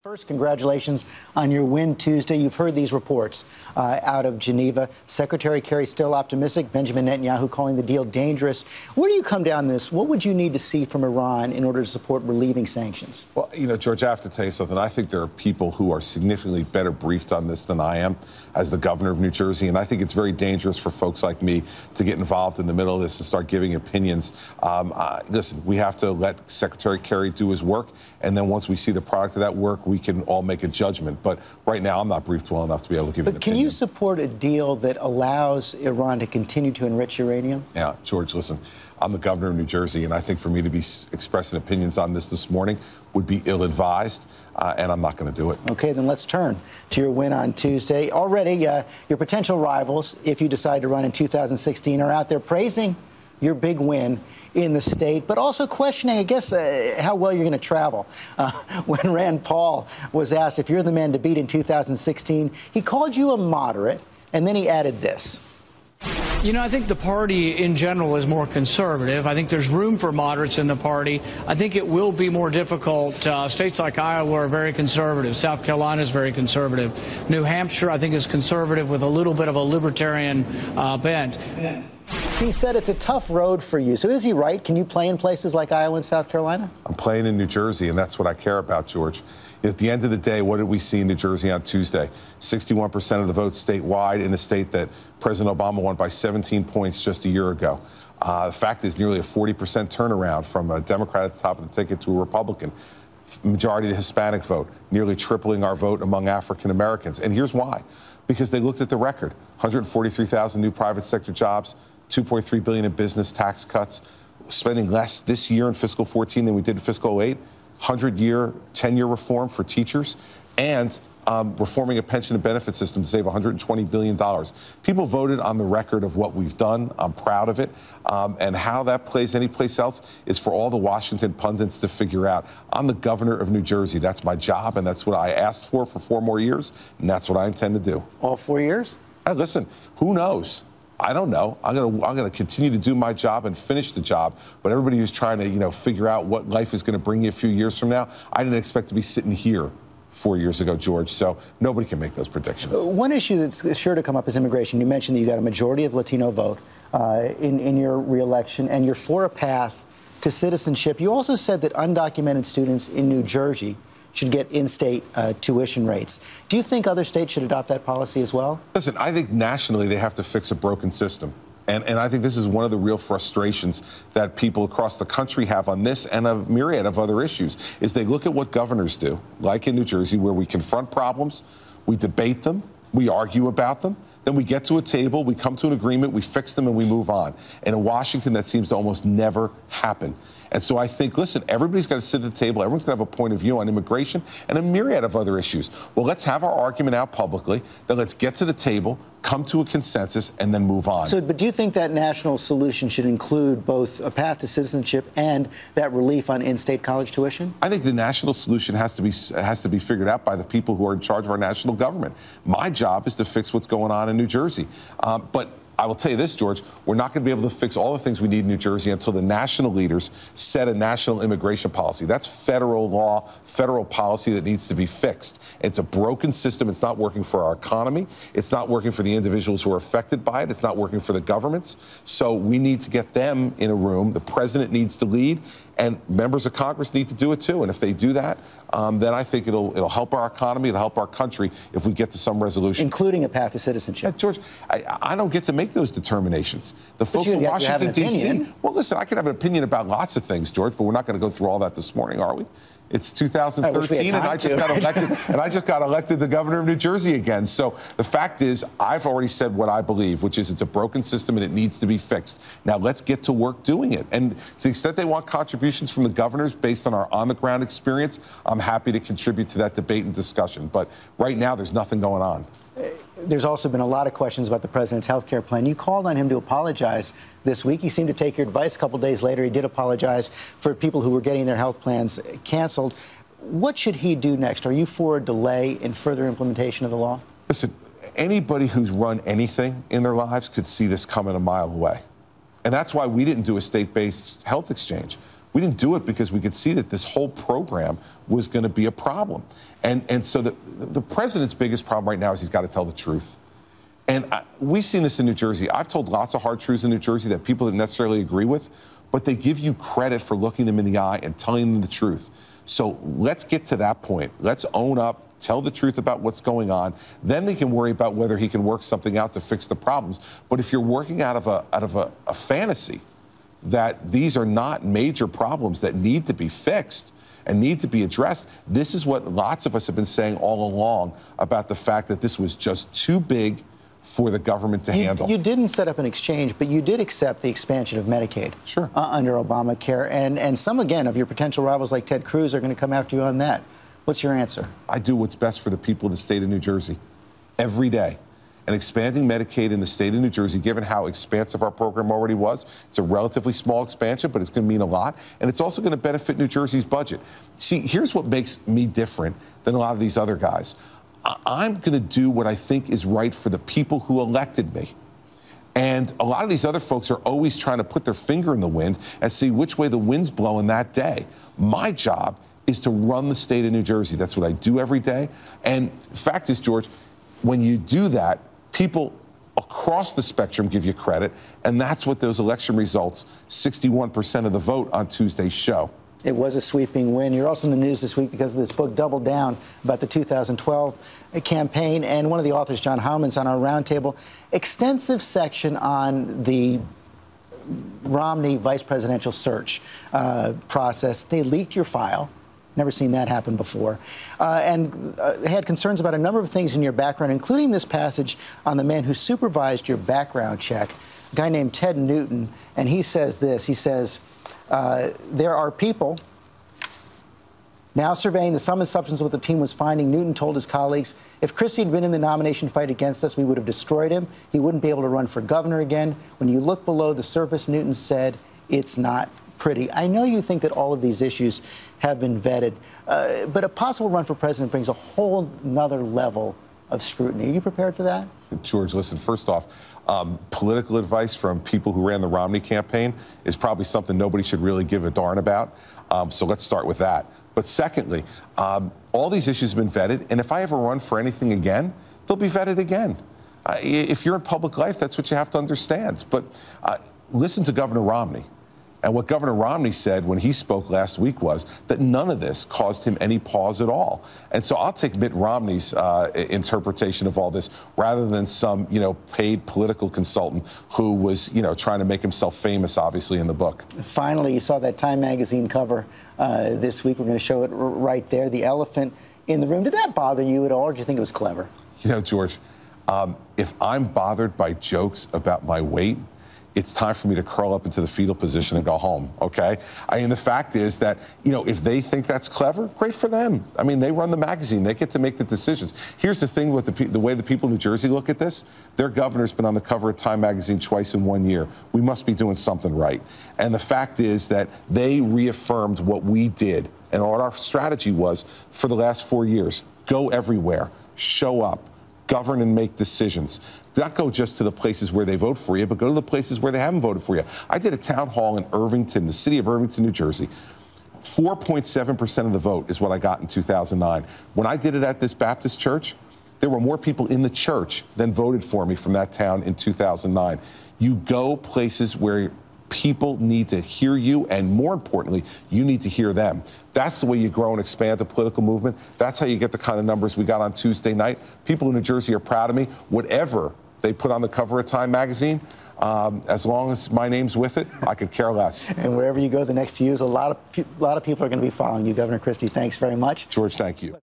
First, congratulations on your win Tuesday. You've heard these reports out of Geneva. Secretary Kerry still optimistic. Benjamin Netanyahu calling the deal dangerous. Where do you come down this? What would you need to see from Iran in order to support relieving sanctions? Well, you know, George, I have to tell you something. I think there are people who are significantly better briefed on this than I am as the governor of New Jersey. And I think it's very dangerous for folks like me to get involved in the middle of this and start giving opinions. Listen, we have to let Secretary Kerry do his work. And then once we see the product of that work, we can all make a judgment. But right now, I'm not briefed well enough to be able to give an opinion. But can you support a deal that allows Iran to continue to enrich uranium? Yeah, George, listen, I'm the governor of New Jersey, and I think for me to be expressing opinions on this morning would be ill-advised, and I'm not going to do it. Okay, then let's turn to your win on Tuesday. Already, your potential rivals, if you decide to run in 2016, are out there praising your big win in the state, but also questioning, I guess, how well you're going to travel. When Rand Paul was asked if you're the man to beat in 2016, he called you a moderate, and then he added this. You know, I think the party in general is more conservative. I think there's room for moderates in the party. I think it will be more difficult. States like Iowa are very conservative. South Carolina is very conservative. New Hampshire, I think, is conservative with a little bit of a libertarian bent. He said it's a tough road for you. So is he right? Can you play in places like Iowa and South Carolina? I'm playing in New Jersey, and that's what I care about, George. At the end of the day, what did we see in New Jersey on Tuesday? 61% of the votes statewide in a state that President Obama won by 17 points just a year ago. The fact is nearly a 40% turnaround from a Democrat at the top of the ticket to a Republican. Majority of the Hispanic vote, nearly tripling our vote among African Americans. And here's why. Because they looked at the record. 143,000 new private sector jobs, $2.3 billion in business tax cuts, spending less this year in fiscal 14 than we did in fiscal 8, 100-year, 10-year reform for teachers, and reforming a pension and benefit system to save $120 billion. People voted on the record of what we've done. I'm proud of it. And how that plays anyplace else is for all the Washington pundits to figure out. I'm the governor of New Jersey. That's my job, and that's what I asked for 4 more years, and that's what I intend to do. All 4 years? Listen, who knows? I don't know. I'm gonna continue to do my job and finish the job. But everybody who's trying to, figure out what life is going to bring you a few years from now, I didn't expect to be sitting here 4 years ago, George. So nobody can make those predictions. One issue that's sure to come up is immigration. You mentioned that you got a majority of Latino vote in your reelection, and you're for a path to citizenship. You also said that undocumented students in New Jersey should get in-state tuition rates. Do you think other states should adopt that policy as well? Listen, I think nationally they have to fix a broken system. And I think this is one of the real frustrations that people across the country have on this and a myriad of other issues, is they look at what governors do, like in New Jersey, where we confront problems, we debate them, we argue about them, then we get to a table, we come to an agreement, we fix them, and we move on. And in Washington, that seems to almost never happen. And so I think, listen, everybody's got to sit at the table. Everyone's going to have a point of view on immigration and a myriad of other issues. Well, let's have our argument out publicly. Then let's get to the table, come to a consensus, and then move on. So, but do you think that national solution should include both a path to citizenship and that relief on in-state college tuition? I think the national solution has to be figured out by the people who are in charge of our national government. My job is to fix what's going on in New Jersey. But I will tell you this, George, we're not going to be able to fix all the things we need in New Jersey until the national leaders set a national immigration policy. That's federal law, federal policy that needs to be fixed. It's a broken system. It's not working for our economy. It's not working for the individuals who are affected by it. It's not working for the governments. So we need to get them in a room. The president needs to lead, and members of Congress need to do it too. And if they do that, then I think it'll help our economy, it'll help our country if we get to some resolution. Including a path to citizenship. George, I don't get to make those determinations. The folks in Washington, D.C. Well, listen, I can have an opinion about lots of things, George, but we're not going to go through all that this morning, are we? It's 2013, and I just got elected, and I just got elected the governor of New Jersey again. So the fact is, I've already said what I believe, which is it's a broken system and it needs to be fixed. Now let's get to work doing it. And to the extent they want contributions from the governors based on our on-the-ground experience, I'm happy to contribute to that debate and discussion. But right now, there's nothing going on. There's also been a lot of questions about the president's health care plan. You called on him to apologize this week. He seemed to take your advice. A couple days later, he did apologize for people who were getting their health plans canceled. What should he do next? Are you for a delay in further implementation of the law? Listen, anybody who's run anything in their lives could see this coming a mile away. And that's why we didn't do a state-based health exchange. We didn't do it because we could see that this whole program was going to be a problem. And so the president's biggest problem right now is he's got to tell the truth. And we've seen this in New Jersey. I've told lots of hard truths in New Jersey that people didn't necessarily agree with, but they give you credit for looking them in the eye and telling them the truth. So let's get to that point. Let's own up, tell the truth about what's going on. Then they can worry about whether he can work something out to fix the problems. But if you're working out of a fantasy that these are not major problems that need to be fixed and need to be addressed, this is what lots of us have been saying all along about the fact that this was just too big for the government to handle. You didn't set up an exchange, but you did accept the expansion of Medicaid under Obamacare. And some, again, of your potential rivals like Ted Cruz are going to come after you on that. What's your answer? I do what's best for the people of the state of New Jersey every day. And expanding Medicaid in the state of New Jersey, given how expansive our program already was, it's a relatively small expansion, but it's going to mean a lot. And it's also going to benefit New Jersey's budget. See, here's what makes me different than a lot of these other guys. I'm going to do what I think is right for the people who elected me. And a lot of these other folks are always trying to put their finger in the wind and see which way the wind's blowing that day. My job is to run the state of New Jersey. That's what I do every day. And the fact is, George, when you do that, people across the spectrum give you credit, and that's what those election results, 61% of the vote on Tuesday, show. It was a sweeping win. You're also in the news this week because of this book, Double Down, about the 2012 campaign. And one of the authors, John Howman's on our roundtable. Extensive section on the Romney vice presidential search process. They leaked your file. Never seen that happen before. And had concerns about a number of things in your background, including this passage on the man who supervised your background check, a guy named Ted Newton. And he says this. He says, there are people now surveying the sum and substance of what the team was finding. Newton told his colleagues, if Christie had been in the nomination fight against us, we would have destroyed him. He wouldn't be able to run for governor again. When you look below the surface, Newton said, it's not pretty. I know you think that all of these issues have been vetted, but a possible run for president brings a whole nother level of scrutiny. Are you prepared for that? George, listen, first off, political advice from people who ran the Romney campaign is probably something nobody should really give a darn about. So let's start with that. But secondly, all these issues have been vetted, and if I ever run for anything again, they'll be vetted again. If you're in public life, that's what you have to understand. But listen to Governor Romney. And what Governor Romney said when he spoke last week was that none of this caused him any pause at all. And so I'll take Mitt Romney's interpretation of all this rather than some, paid political consultant who was, trying to make himself famous, obviously, in the book. Finally, you saw that Time magazine cover this week. We're going to show it right there, the elephant in the room. Did that bother you at all, or did you think it was clever? George, if I'm bothered by jokes about my weight, it's time for me to curl up into the fetal position and go home, okay? The fact is that, if they think that's clever, great for them. They run the magazine. They get to make the decisions. Here's the thing with the way the people in New Jersey look at this. Their governor's been on the cover of Time magazine twice in 1 year. We must be doing something right. And the fact is that they reaffirmed what we did and what our strategy was for the last 4 years. Go everywhere. Show up. Govern and make decisions. Not go just to the places where they vote for you, but go to the places where they haven't voted for you. I did a town hall in Irvington, the city of Irvington, New Jersey. 4.7% of the vote is what I got in 2009. When I did it at this Baptist church, there were more people in the church than voted for me from that town in 2009. You go places where people need to hear you, and more importantly, you need to hear them. That's the way you grow and expand a political movement. That's how you get the kind of numbers we got on Tuesday night. People in New Jersey are proud of me. Whatever they put on the cover of Time magazine, as long as my name's with it, I could care less. And wherever you go the next few years, a lot of people are going to be following you. Governor Christie, thanks very much. George, thank you.